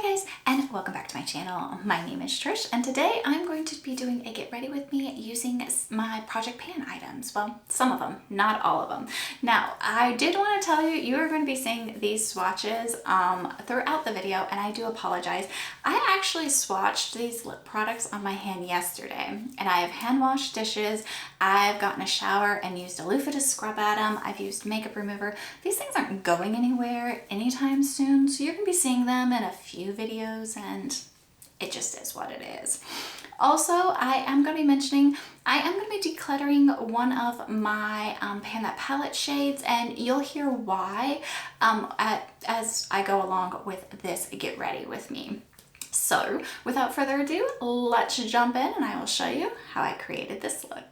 Hi guys, and welcome back to my channel. My name is Trish, and today I'm going to be doing a get ready with me using my Project Pan items. Well, some of them, not all of them. Now, I did want to tell you, you are going to be seeing these swatches throughout the video, and I do apologize. I actually swatched these lip products on my hand yesterday, and I have hand washed dishes. I've gotten a shower and used a loofah to scrub at them. I've used makeup remover. These things aren't going anywhere anytime soon, so you're going to be seeing them in a few videos, and it just is what it is. Also, I am going to be mentioning, I am going to be decluttering one of my Pan That palette shades, and you'll hear why as I go along with this get ready with me. So without further ado, let's jump in and I will show you how I created this look.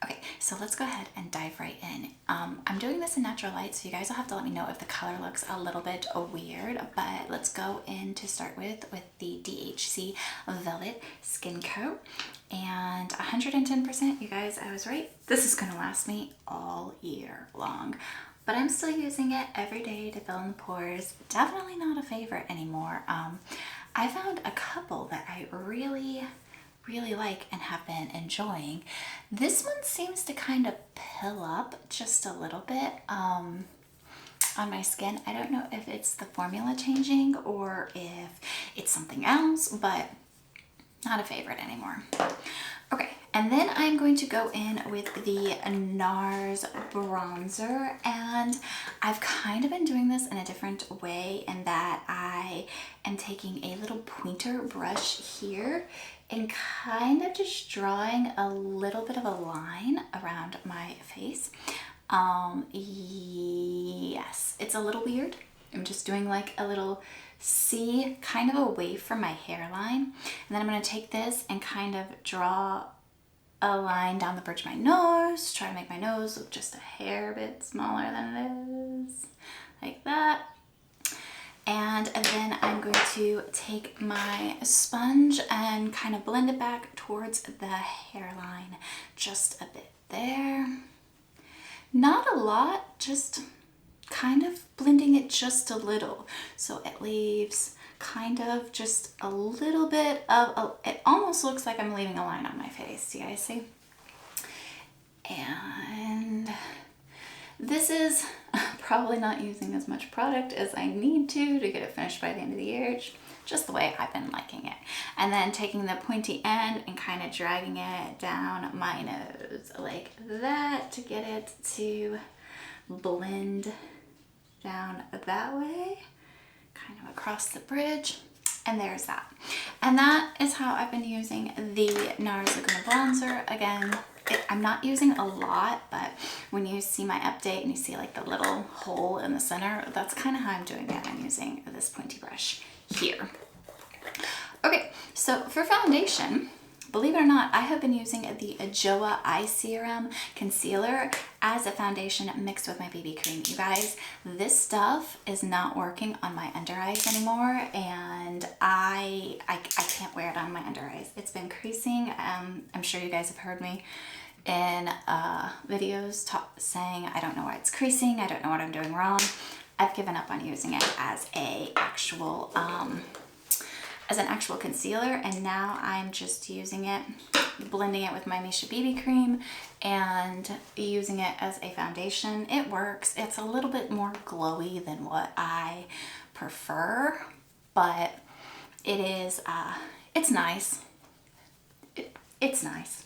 Okay, so let's go ahead and dive right in. I'm doing this in natural light, so you guys will have to let me know if the color looks a little bit weird, but let's go in to start with the DHC Velvet Skin Coat. And 110%, you guys, I was right. This is gonna last me all year long, but I'm still using it every day to fill in the pores. Definitely not a favorite anymore. I found a couple that I really like and have been enjoying. This one seems to kind of pill up just a little bit on my skin. I don't know if it's the formula changing or if it's something else, but not a favorite anymore. Okay, and then I'm going to go in with the NARS bronzer, and I've kind of been doing this in a different way in that I am taking a little pointer brush here and kind of just drawing a little bit of a line around my face. Yes, it's a little weird. I'm just doing like a little C kind of away from my hairline. And then I'm going to take this and kind of draw a line down the bridge of my nose, try to make my nose look just a hair bit smaller than it is, like that. And then I'm going to take my sponge and kind of blend it back towards the hairline, just a bit there. Not a lot, just kind of blending it just a little, so it leaves kind of just a little bit of it almost looks like I'm leaving a line on my face. You guys see? And this is probably not using as much product as I need to get it finished by the end of the year. It's just the way I've been liking it. And then taking the pointy end and kind of dragging it down my nose like that to get it to blend down that way, kind of across the bridge. And there's that. And that is how I've been using the NARS Laguna Bronzer. Again, I'm not using a lot, but when you see my update and you see like the little hole in the center, that's kind of how I'm doing it. I'm using this pointy brush here. Okay, so for foundation, believe it or not, I have been using the Joa Eye Serum Concealer as a foundation mixed with my BB cream. You guys, this stuff is not working on my under eyes anymore, and I can't wear it on my under eyes. It's been creasing. I'm sure you guys have heard me in videos saying I don't know why it's creasing. I don't know what I'm doing wrong. I've given up on using it as an actual concealer, and now I'm just using it, blending it with my Misha BB cream and using it as a foundation. It works. It's a little bit more glowy than what I prefer, but it is, it's nice. It's nice.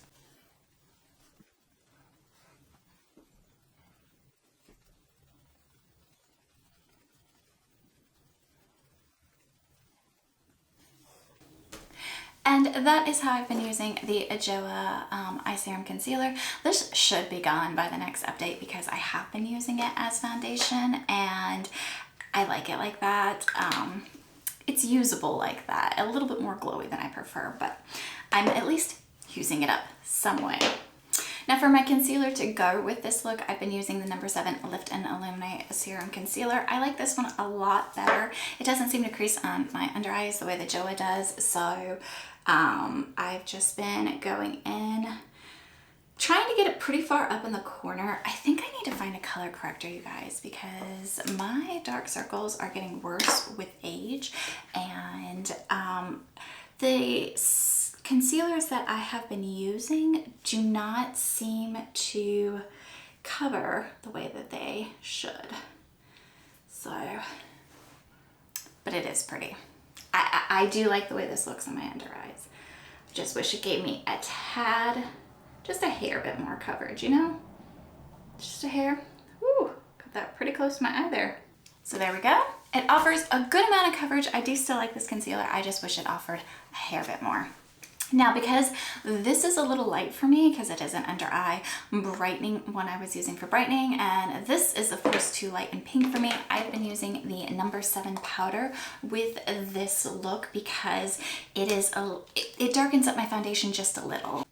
And that is how I've been using the Joa Eye Serum Concealer. This should be gone by the next update because I have been using it as foundation and I like it like that. It's usable like that, a little bit more glowy than I prefer, but I'm at least using it up some way. Now for my concealer to go with this look, I've been using the No. 7 Lift and Illuminate Serum Concealer. I like this one a lot better. It doesn't seem to crease on my under eyes the way the Joa does, so I've just been going in, trying to get it pretty far up in the corner. I think I need to find a color corrector, you guys, because my dark circles are getting worse with age, and the concealers that I have been using do not seem to cover the way that they should. So, but it is pretty. I do like the way this looks on my under eyes. I just wish it gave me a tad, just a hair bit more coverage, you know? Just a hair. Woo, got that pretty close to my eye there. So there we go. It offers a good amount of coverage. I do still like this concealer. I just wish it offered a hair bit more. Now, because this is a little light for me, because it is an under eye brightening one I was using for brightening, and this is of course too light and pink for me, I've been using the number 7 powder with this look because it darkens up my foundation just a little.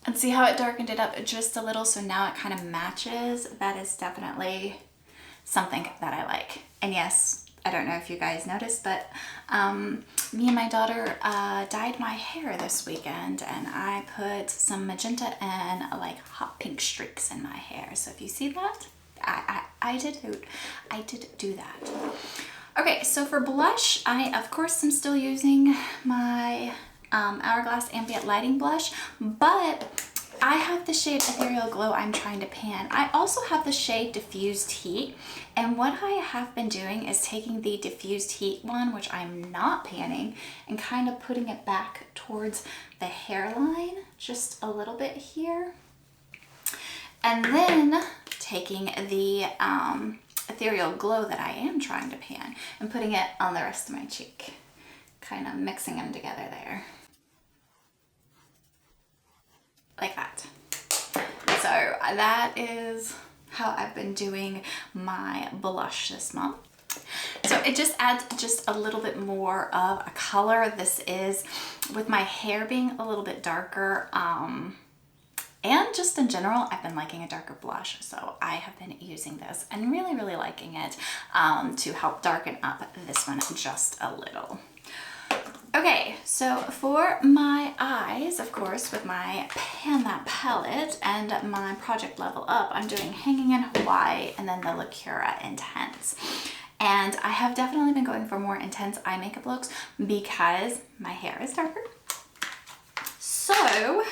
And see how it darkened it up just a little, so now it kind of matches. That is definitely something that I like. And yes, I don't know if you guys noticed, but me and my daughter dyed my hair this weekend, and I put some magenta and like hot pink streaks in my hair. So if you see that, I did do that. Okay, so for blush, I of course am still using my Hourglass Ambient Lighting Blush, but I have the shade Ethereal Glow I'm trying to pan. I also have the shade Diffused Heat, and what I have been doing is taking the Diffused Heat one, which I'm not panning, and kind of putting it back towards the hairline, just a little bit here. And then taking the Ethereal Glow that I am trying to pan and putting it on the rest of my cheek, kind of mixing them together there. Like that. So that is how I've been doing my blush this month. So it just adds just a little bit more of a color. This is, with my hair being a little bit darker, and just in general, I've been liking a darker blush. So I have been using this and really, really liking it to help darken up this one just a little. Okay, so for my eyes, of course, with my Pan That palette and my Project Level Up, I'm doing Hanging in Hawaii and then the Lacura Intense. And I have definitely been going for more intense eye makeup looks because my hair is darker. So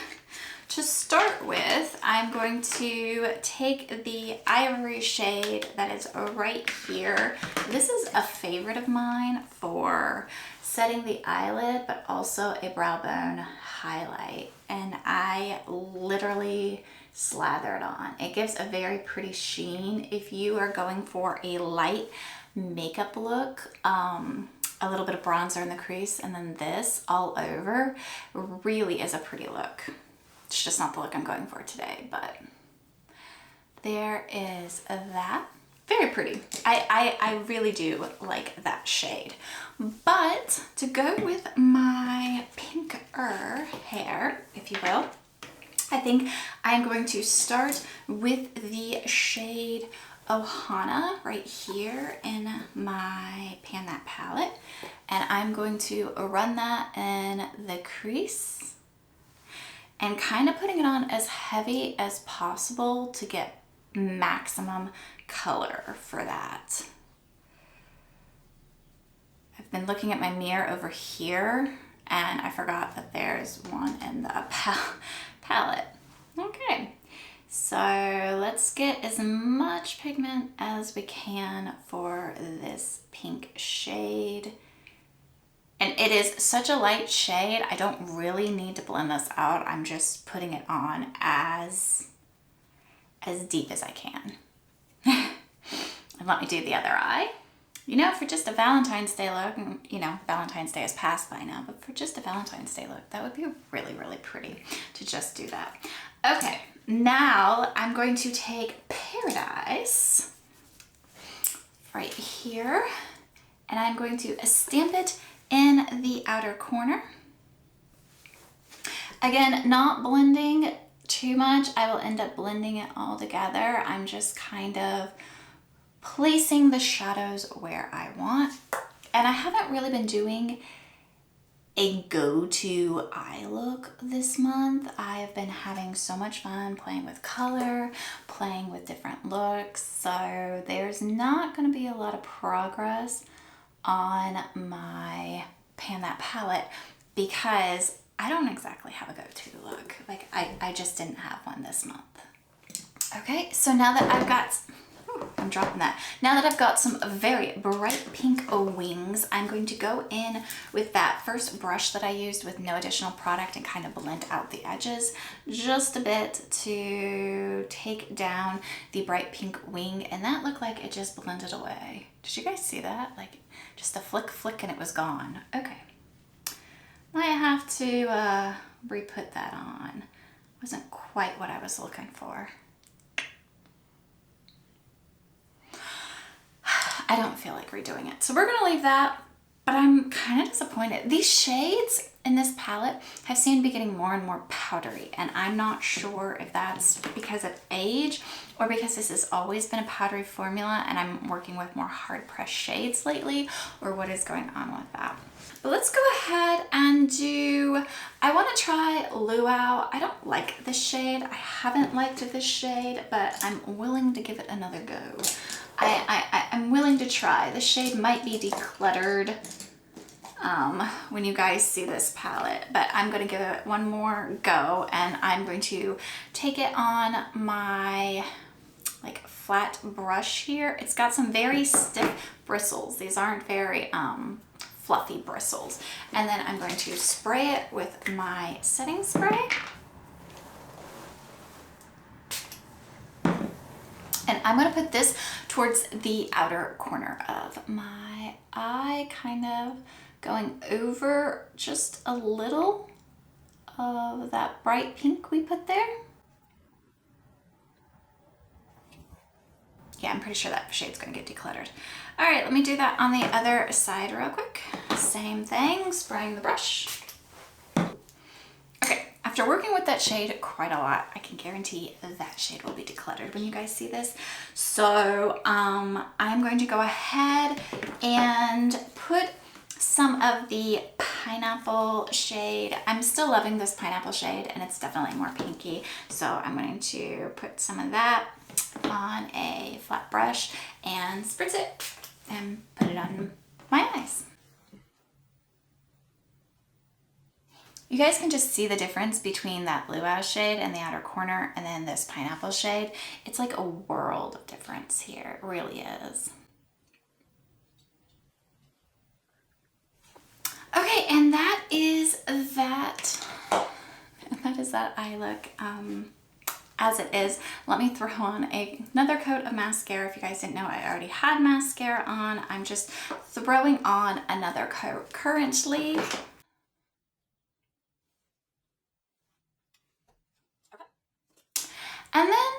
to start with, I'm going to take the ivory shade that is right here. This is a favorite of mine for setting the eyelid, but also a brow bone highlight. And I literally slather it on. It gives a very pretty sheen. If you are going for a light makeup look, a little bit of bronzer in the crease and then this all over really is a pretty look. It's just not the look I'm going for today, but there is that. Very pretty. I really do like that shade. But to go with my pinker hair, if you will, I think I'm going to start with the shade Ohana right here in my Pan That palette. And I'm going to run that in the crease and kind of putting it on as heavy as possible to get maximum color for that. I've been looking at my mirror over here and I forgot that there's one in the palette. Okay, so let's get as much pigment as we can for this pink shade. And it is such a light shade, I don't really need to blend this out. I'm just putting it on as deep as I can. And let me do the other eye. You know, for just a Valentine's Day look, you know, Valentine's Day has passed by now, but for just a Valentine's Day look, that would be really, really pretty to just do that. Okay, now I'm going to take Paradise right here, and I'm going to stamp it in the outer corner. Again, not blending too much. I will end up blending it all together. I'm just kind of placing the shadows where I want. And I haven't really been doing a go-to eye look this month. I've been having so much fun playing with color, playing with different looks, so there's not going to be a lot of progress on my Pan That palette because I don't exactly have a go-to look. Like I just didn't have one this month. Okay, so now that I've got, I'm dropping that. Now that I've got some very bright pink wings, I'm going to go in with that first brush that I used with no additional product and kind of blend out the edges just a bit to take down the bright pink wing. And that looked like it just blended away. Did you guys see that? Like just a flick and it was gone. Okay. Might have to re-put that on. Wasn't quite what I was looking for. I don't feel like redoing it. So we're gonna leave that, but I'm kind of disappointed. These shades in this palette have seemed to be getting more and more powdery, and I'm not sure if that's because of age or because this has always been a powdery formula and I'm working with more hard pressed shades lately, or what is going on with that. But let's go ahead and do, I want to try Luau. I don't like this shade. I haven't liked this shade, but I'm willing to give it another go. I'm willing to try. The shade might be decluttered when you guys see this palette, but I'm going to give it one more go, and I'm going to take it on my like flat brush here. It's got some very stiff bristles. These aren't very fluffy bristles. And then I'm going to spray it with my setting spray. And I'm going to put this towards the outer corner of my eye, kind of going over just a little of that bright pink we put there. Yeah, I'm pretty sure that shade's going to get decluttered. All right, let me do that on the other side real quick. Same thing, spraying the brush. After working with that shade quite a lot, I can guarantee that shade will be decluttered when you guys see this. So I'm going to go ahead and put some of the pineapple shade. I'm still loving this pineapple shade, and it's definitely more pinky. So I'm going to put some of that on a flat brush and spritz it and put it on my eyes. You guys can just see the difference between that Luau shade in the outer corner and then this pineapple shade. It's like a world of difference here. It really is. Okay, and that is that. That is that eye look as it is. Let me throw on another coat of mascara. If you guys didn't know, I already had mascara on. I'm just throwing on another coat currently. And then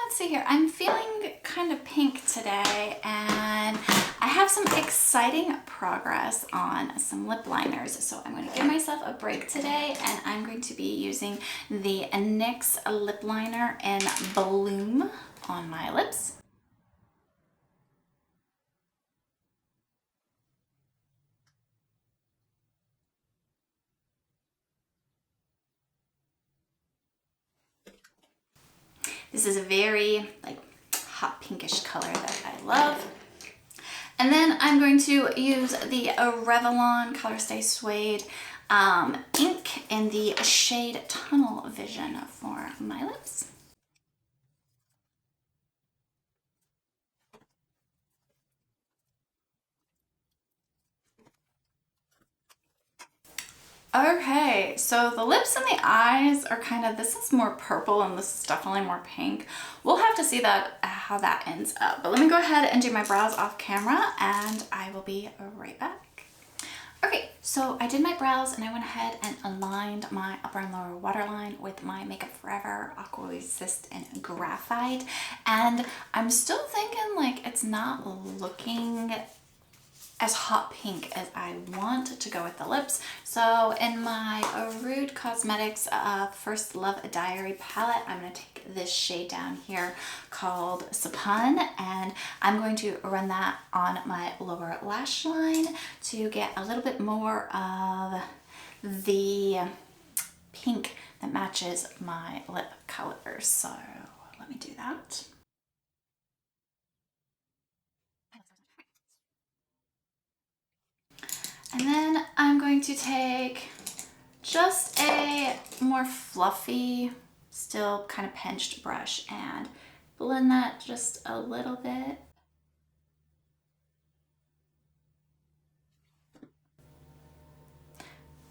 let's see here, I'm feeling kind of pink today, and I have some exciting progress on some lip liners. So I'm going to give myself a break today, and I'm going to be using the NYX lip liner in Bloom on my lips. This is a very like hot pinkish color that I love. And then I'm going to use the Revlon Colorstay Suede ink in the shade Tunnel Vision for my lips. Okay, so the lips and the eyes are kind of, this is more purple and this is definitely more pink. We'll have to see that how that ends up. But let me go ahead and do my brows off camera, and I will be right back. Okay, so I did my brows and I went ahead and aligned my upper and lower waterline with my Makeup Forever Aqua Resist in Graphite. And I'm still thinking like it's not looking as hot pink as I want to go with the lips. So in my Rude Cosmetics First Love Diary palette, I'm going to take this shade down here called Sapun, and I'm going to run that on my lower lash line to get a little bit more of the pink that matches my lip color. So let me do that. And then I'm going to take just a more fluffy, still kind of pinched brush and blend that just a little bit.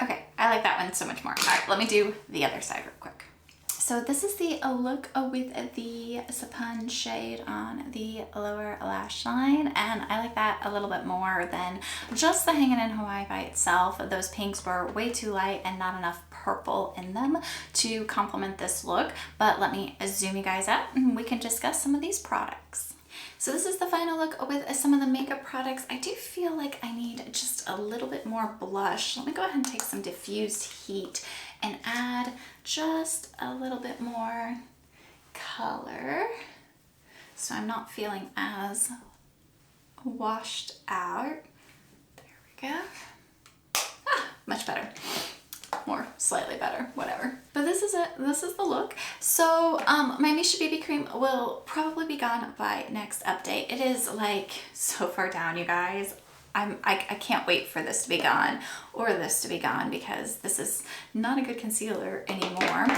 Okay, I like that one so much more. All right, let me do the other side real quick. So this is the look with the Sapun shade on the lower lash line, and I like that a little bit more than just the Hangin' in Hawaii by itself. Those pinks were way too light and not enough purple in them to complement this look, but let me zoom you guys out and we can discuss some of these products. So this is the final look with some of the makeup products. I do feel like I need just a little bit more blush. Let me go ahead and take some diffused heat and add just a little bit more color so I'm not feeling as washed out. There we go. Much better. More slightly better, whatever. But this is it. This is the look. So my Misha BB cream will probably be gone by next update. It is like so far down, you guys. I can't wait for this to be gone or this to be gone because this is not a good concealer anymore.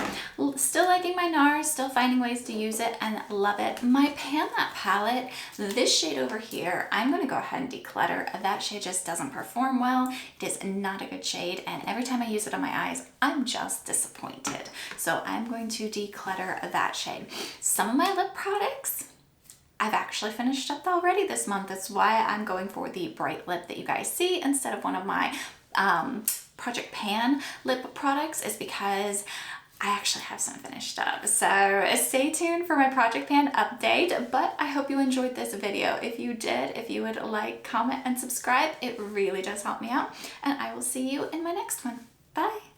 Still liking my NARS, still finding ways to use it and love it. My Pan That palette, this shade over here, I'm going to go ahead and declutter. That shade just doesn't perform well. It is not a good shade, and every time I use it on my eyes, I'm just disappointed. So I'm going to declutter that shade. Some of my lip products, I've actually finished up already this month. That's why I'm going for the bright lip that you guys see instead of one of my Project Pan lip products, is because I actually have some finished up. So stay tuned for my Project Pan update, but I hope you enjoyed this video. If you did, if you would like, comment, and subscribe, it really does help me out. And I will see you in my next one. Bye.